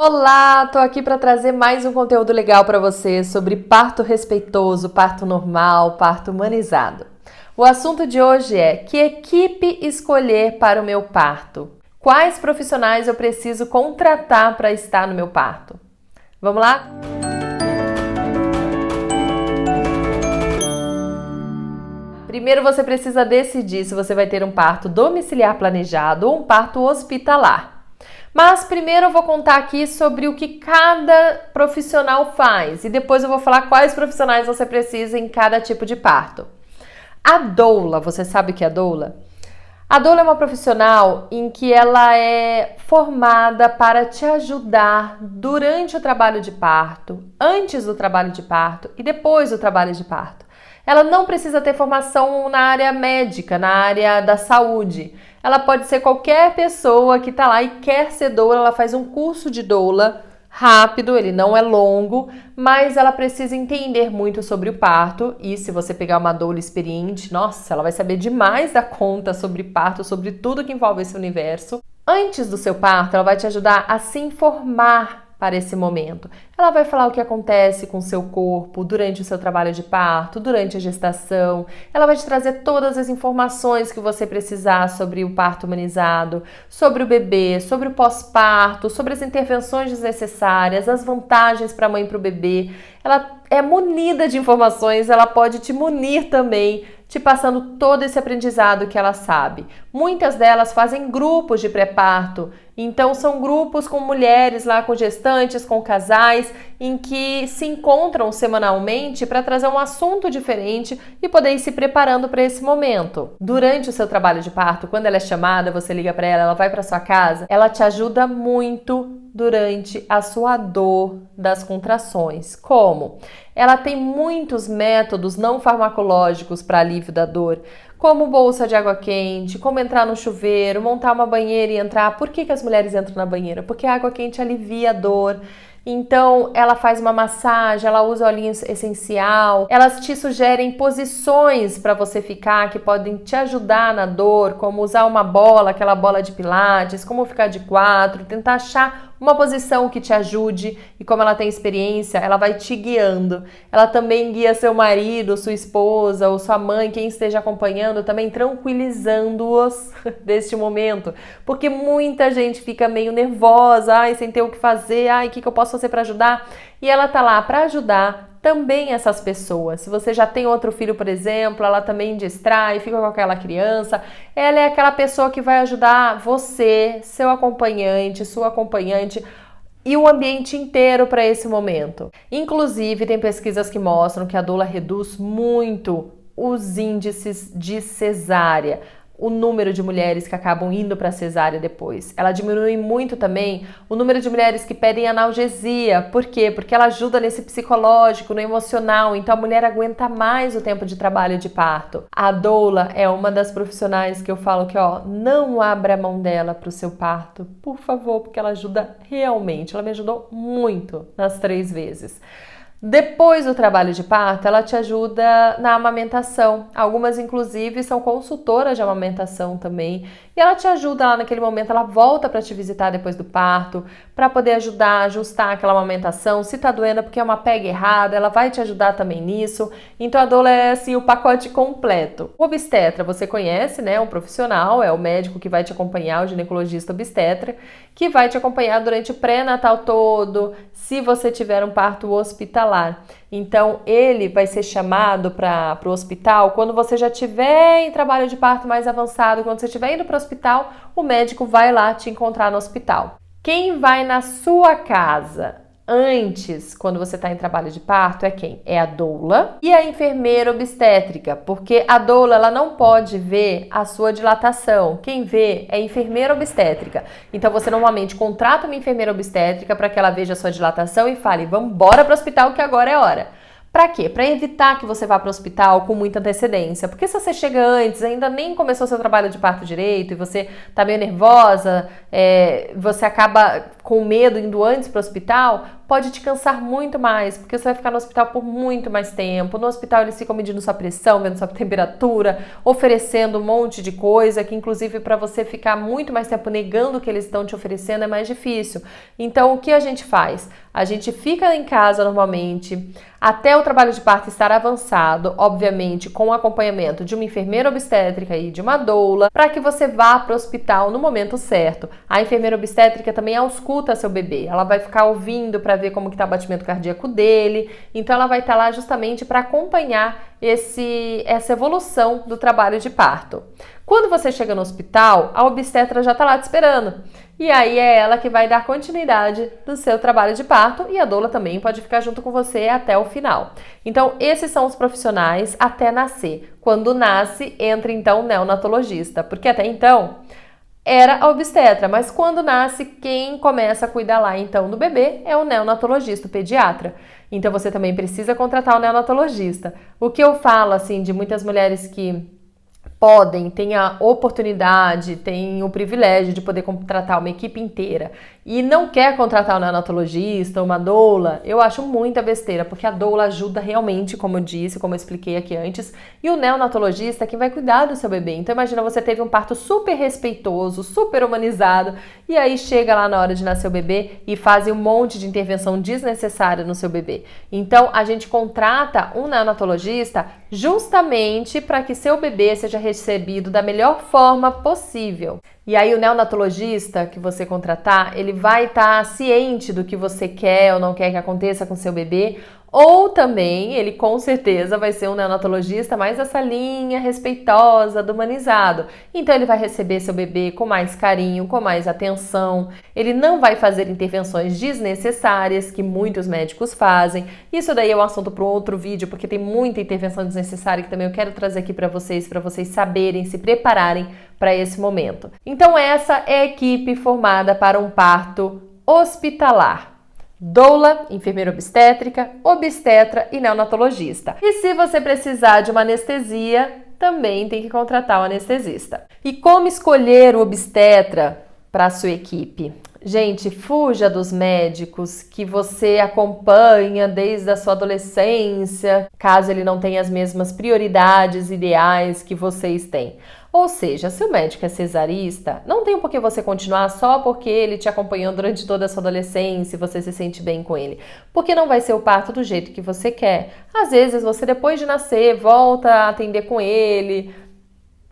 Olá, tô aqui para trazer mais um conteúdo legal para você sobre parto respeitoso, parto normal, parto humanizado. O assunto de hoje é: que equipe escolher para o meu parto? Quais profissionais eu preciso contratar para estar no meu parto? Vamos lá? Primeiro você precisa decidir se você vai ter um parto domiciliar planejado ou um parto hospitalar. Mas primeiro eu vou contar aqui sobre o que cada profissional faz e depois eu vou falar quais profissionais você precisa em cada tipo de parto. A doula, você sabe o que é a doula? A doula é uma profissional em que ela é formada para te ajudar durante o trabalho de parto, antes do trabalho de parto e depois do trabalho de parto. Ela não precisa ter formação na área médica, na área da saúde. Ela pode ser qualquer pessoa que está lá e quer ser doula. Ela faz um curso de doula rápido, ele não é longo, mas ela precisa entender muito sobre o parto. E se você pegar uma doula experiente, nossa, ela vai saber demais da conta sobre parto, sobre tudo que envolve esse universo. Antes do seu parto, ela vai te ajudar a se informar para esse momento. Ela vai falar o que acontece com o seu corpo durante o seu trabalho de parto, durante a gestação. Ela vai te trazer todas as informações que você precisar sobre o parto humanizado, sobre o bebê, sobre o pós-parto, sobre as intervenções desnecessárias, as vantagens para a mãe e para o bebê. Ela é munida de informações, ela pode te munir também, te passando todo esse aprendizado que ela sabe. Muitas delas fazem grupos de pré-parto, então são grupos com mulheres lá, com gestantes, com casais, em que se encontram semanalmente para trazer um assunto diferente e poder ir se preparando para esse momento. Durante o seu trabalho de parto, quando ela é chamada, você liga para ela, ela vai para sua casa, ela te ajuda muito durante a sua dor das contrações. Como? Ela tem muitos métodos não farmacológicos para alívio da dor, como bolsa de água quente, como entrar no chuveiro, montar uma banheira e entrar. Por que as mulheres entram na banheira? Porque a água quente alivia a dor. Então, ela faz uma massagem, ela usa olhinho essencial, elas te sugerem posições para você ficar que podem te ajudar na dor, como usar uma bola, aquela bola de pilates, como ficar de quatro, tentar achar uma posição que te ajude. E como ela tem experiência, ela vai te guiando. Ela também guia seu marido, sua esposa ou sua mãe, quem esteja acompanhando, também tranquilizando-os deste momento. Porque muita gente fica meio nervosa, ai, sem ter o que fazer, ai, o que eu posso fazer para ajudar? E ela tá lá para ajudar também essas pessoas. Se você já tem outro filho, por exemplo, ela também distrai, fica com aquela criança. Ela é aquela pessoa que vai ajudar você, seu acompanhante, sua acompanhante e o ambiente inteiro para esse momento. Inclusive, tem pesquisas que mostram que a doula reduz muito os índices de cesárea, o número de mulheres que acabam indo para cesárea depois. Ela diminui muito também o número de mulheres que pedem analgesia. Por quê? Porque ela ajuda nesse psicológico, no emocional, então a mulher aguenta mais o tempo de trabalho de parto. A doula é uma das profissionais que eu falo que, não abra a mão dela para o seu parto, por favor, porque ela ajuda realmente. Ela me ajudou muito nas 3 vezes. Depois do trabalho de parto, ela te ajuda na amamentação. Algumas, inclusive, são consultoras de amamentação também. E ela te ajuda lá naquele momento, ela volta para te visitar depois do parto, para poder ajudar a ajustar aquela amamentação. Se tá doendo porque é uma pega errada, ela vai te ajudar também nisso. Então a doula é assim o pacote completo. O obstetra, você conhece, né? Um profissional, é o médico que vai te acompanhar, o ginecologista obstetra, que vai te acompanhar durante o pré-natal todo, se você tiver um parto hospitalar. Então, ele vai ser chamado para o hospital quando você já estiver em trabalho de parto mais avançado. Quando você estiver indo para o hospital, o médico vai lá te encontrar no hospital. Quem vai na sua casa antes, quando você está em trabalho de parto, é quem? É a doula e a enfermeira obstétrica, porque a doula ela não pode ver a sua dilatação. Quem vê é a enfermeira obstétrica. Então você normalmente contrata uma enfermeira obstétrica para que ela veja a sua dilatação e fale: vamos embora para o hospital que agora é hora. Para quê? Para evitar que você vá para o hospital com muita antecedência. Porque se você chega antes, ainda nem começou seu trabalho de parto direito e você tá meio nervosa, você acaba com medo indo antes para o hospital, pode te cansar muito mais, porque você vai ficar no hospital por muito mais tempo. No hospital eles ficam medindo sua pressão, vendo sua temperatura, oferecendo um monte de coisa, que inclusive para você ficar muito mais tempo negando o que eles estão te oferecendo é mais difícil. Então o que a gente faz? A gente fica em casa normalmente, até o trabalho de parto estar avançado, obviamente com o acompanhamento de uma enfermeira obstétrica e de uma doula, para que você vá para o hospital no momento certo. A enfermeira obstétrica também ausculta seu bebê, ela vai ficar ouvindo para ver como que está o batimento cardíaco dele, então ela vai estar lá justamente para acompanhar essa evolução do trabalho de parto. Quando você chega no hospital, a obstetra já está lá te esperando. E aí é ela que vai dar continuidade do seu trabalho de parto e a doula também pode ficar junto com você até o final. Então, esses são os profissionais até nascer. Quando nasce, entra então o neonatologista, porque até então era a obstetra, mas quando nasce, quem começa a cuidar lá então do bebê é o neonatologista, o pediatra. Então, você também precisa contratar o neonatologista. O que eu falo, assim, de muitas mulheres que têm a oportunidade, têm o privilégio de poder contratar uma equipe inteira e não quer contratar um neonatologista, uma doula, eu acho muita besteira, porque a doula ajuda realmente, como eu disse, como eu expliquei aqui antes, e o neonatologista é quem vai cuidar do seu bebê. Então imagina, você teve um parto super respeitoso, super humanizado, e aí chega lá na hora de nascer o bebê e faz um monte de intervenção desnecessária no seu bebê. Então a gente contrata um neonatologista justamente para que seu bebê seja recebido da melhor forma possível. E aí o neonatologista que você contratar, ele vai estar ciente do que você quer ou não quer que aconteça com seu bebê, ou também ele com certeza vai ser um neonatologista mais essa linha respeitosa, do humanizado. Então ele vai receber seu bebê com mais carinho, com mais atenção, ele não vai fazer intervenções desnecessárias que muitos médicos fazem. Isso daí é um assunto para um outro vídeo, porque tem muita intervenção desnecessária que também eu quero trazer aqui para vocês saberem, se prepararem para esse momento. Então essa é a equipe formada para um parto hospitalar. Doula, enfermeira obstétrica, obstetra e neonatologista. E se você precisar de uma anestesia, também tem que contratar um anestesista. E como escolher o obstetra para a sua equipe? Gente, fuja dos médicos que você acompanha desde a sua adolescência, caso ele não tenha as mesmas prioridades ideais que vocês têm. Ou seja, se o médico é cesarista, não tem por que você continuar só porque ele te acompanhou durante toda a sua adolescência e você se sente bem com ele. Porque não vai ser o parto do jeito que você quer. Às vezes você, depois de nascer, volta a atender com ele,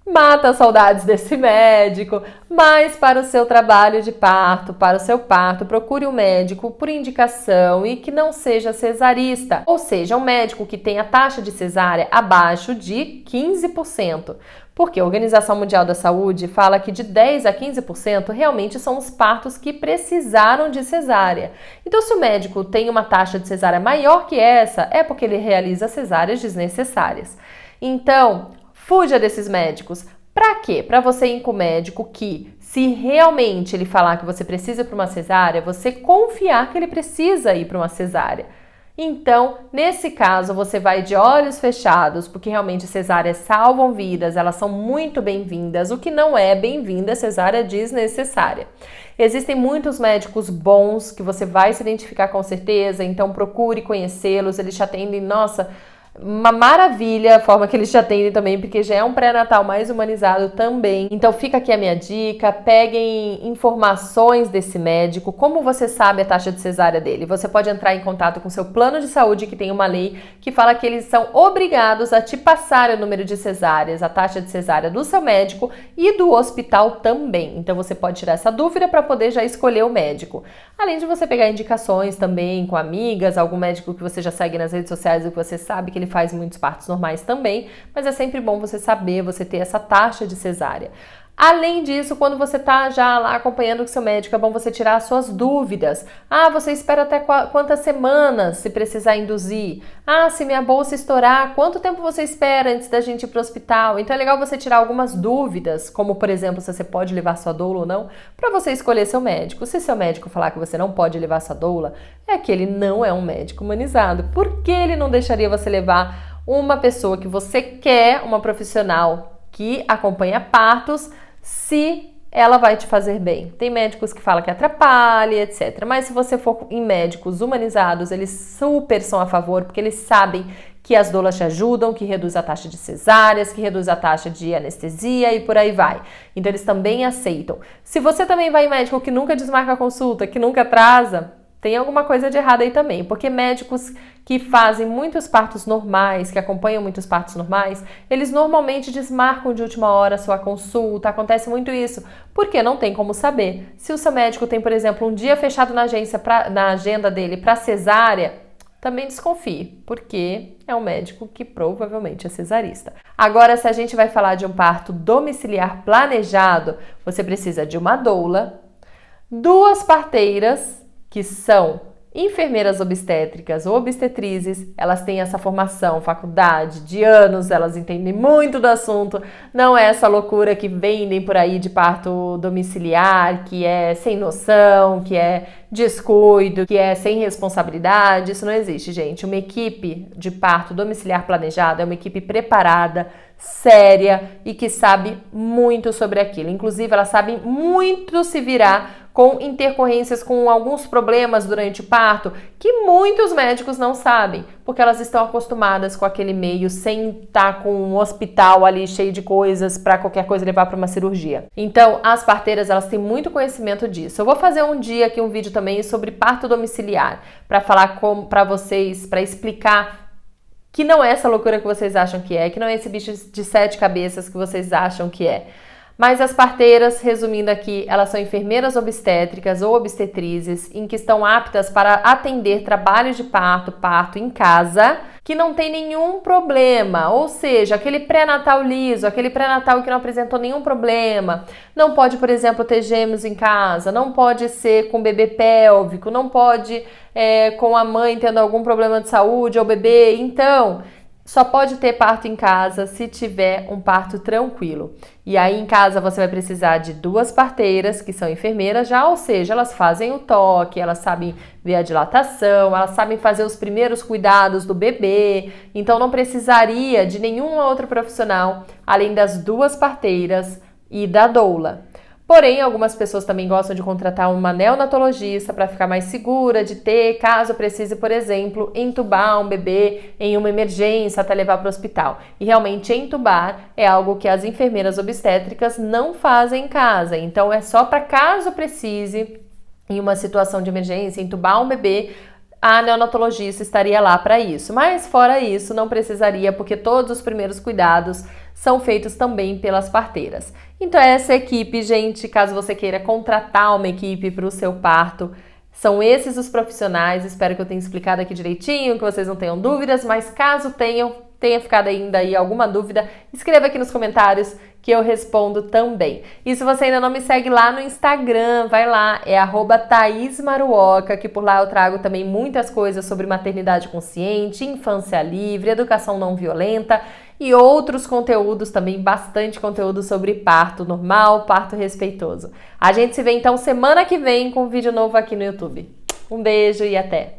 mata as saudades desse médico, mas para o seu trabalho de parto, para o seu parto, procure um médico por indicação e que não seja cesarista, ou seja, um médico que tenha taxa de cesárea abaixo de 15%, porque a Organização Mundial da Saúde fala que de 10 a 15% realmente são os partos que precisaram de cesárea. Então, se o médico tem uma taxa de cesárea maior que essa, é porque ele realiza cesáreas desnecessárias. Então, fuja desses médicos. Para quê? Para você ir com o médico que, se realmente ele falar que você precisa ir para uma cesárea, você confiar que ele precisa ir para uma cesárea. Então, nesse caso, você vai de olhos fechados, porque realmente cesáreas salvam vidas, elas são muito bem-vindas. O que não é bem-vinda é cesárea desnecessária. Existem muitos médicos bons que você vai se identificar com certeza, então procure conhecê-los, eles te atendem, nossa, uma maravilha a forma que eles te atendem também, porque já é um pré-natal mais humanizado também. Então fica aqui a minha dica, peguem informações desse médico, como você sabe a taxa de cesárea dele. Você pode entrar em contato com seu plano de saúde, que tem uma lei que fala que eles são obrigados a te passar o número de cesáreas, a taxa de cesárea do seu médico e do hospital também. Então você pode tirar essa dúvida para poder já escolher o médico. Além de você pegar indicações também com amigas, algum médico que você já segue nas redes sociais e que você sabe que ele faz muitos partos normais também, mas é sempre bom você saber, você ter essa taxa de cesárea. Além disso, quando você está já lá acompanhando o seu médico, é bom você tirar as suas dúvidas. Ah, você espera até quantas semanas se precisar induzir? Ah, se minha bolsa estourar, quanto tempo você espera antes da gente ir para o hospital? Então é legal você tirar algumas dúvidas, como por exemplo, se você pode levar sua doula ou não, para você escolher seu médico. Se seu médico falar que você não pode levar sua doula, é que ele não é um médico humanizado. Por que ele não deixaria você levar uma pessoa que você quer, uma profissional que acompanha partos, se ela vai te fazer bem. Tem médicos que falam que atrapalha, etc. Mas se você for em médicos humanizados, eles super são a favor, porque eles sabem que as doulas te ajudam, que reduz a taxa de cesáreas, que reduz a taxa de anestesia e por aí vai. Então eles também aceitam. Se você também vai em médico que nunca desmarca a consulta, que nunca atrasa, tem alguma coisa de errado aí também, porque médicos que fazem muitos partos normais, que acompanham muitos partos normais, eles normalmente desmarcam de última hora a sua consulta, acontece muito isso, porque não tem como saber. Se o seu médico tem, por exemplo, um dia fechado na agenda dele para cesárea, também desconfie, porque é um médico que provavelmente é cesarista. Agora, se a gente vai falar de um parto domiciliar planejado, você precisa de uma doula, 2 parteiras, que são enfermeiras obstétricas ou obstetrizes, elas têm essa formação, faculdade de anos, elas entendem muito do assunto, não é essa loucura que vendem por aí de parto domiciliar, que é sem noção, que é descuido, que é sem responsabilidade, isso não existe, gente. Uma equipe de parto domiciliar planejado é uma equipe preparada, séria e que sabe muito sobre aquilo. Inclusive, elas sabem muito se virar com intercorrências, com alguns problemas durante o parto, que muitos médicos não sabem, porque elas estão acostumadas com aquele meio, sem estar com um hospital ali cheio de coisas para qualquer coisa levar para uma cirurgia. Então, as parteiras, elas têm muito conhecimento disso. Eu vou fazer um dia aqui um vídeo também sobre parto domiciliar, para falar para vocês, para explicar que não é essa loucura que vocês acham que é, que não é esse bicho de 7 cabeças que vocês acham que é. Mas as parteiras, resumindo aqui, elas são enfermeiras obstétricas ou obstetrizes em que estão aptas para atender trabalhos de parto, parto em casa, que não tem nenhum problema, ou seja, aquele pré-natal liso, aquele pré-natal que não apresentou nenhum problema, não pode, por exemplo, ter gêmeos em casa, não pode ser com bebê pélvico, não pode com a mãe tendo algum problema de saúde ou bebê, então só pode ter parto em casa se tiver um parto tranquilo. E aí em casa você vai precisar de 2 parteiras, que são enfermeiras já, ou seja, elas fazem o toque, elas sabem ver a dilatação, elas sabem fazer os primeiros cuidados do bebê. Então não precisaria de nenhum outro profissional, além das 2 parteiras e da doula. Porém, algumas pessoas também gostam de contratar uma neonatologista para ficar mais segura de ter, caso precise, por exemplo, entubar um bebê em uma emergência até levar para o hospital. E realmente entubar é algo que as enfermeiras obstétricas não fazem em casa. Então é só para caso precise, em uma situação de emergência, entubar um bebê, a neonatologista estaria lá para isso. Mas fora isso, não precisaria, porque todos os primeiros cuidados são feitos também pelas parteiras. Então essa equipe, gente, caso você queira contratar uma equipe para o seu parto, são esses os profissionais. Espero que eu tenha explicado aqui direitinho, que vocês não tenham dúvidas, mas caso tenha ficado ainda aí alguma dúvida, escreva aqui nos comentários que eu respondo também. E se você ainda não me segue lá no Instagram, vai lá, é @thaismaruoka, que por lá eu trago também muitas coisas sobre maternidade consciente, infância livre, educação não violenta e outros conteúdos também, bastante conteúdo sobre parto normal, parto respeitoso. A gente se vê então semana que vem com um vídeo novo aqui no YouTube. Um beijo e até!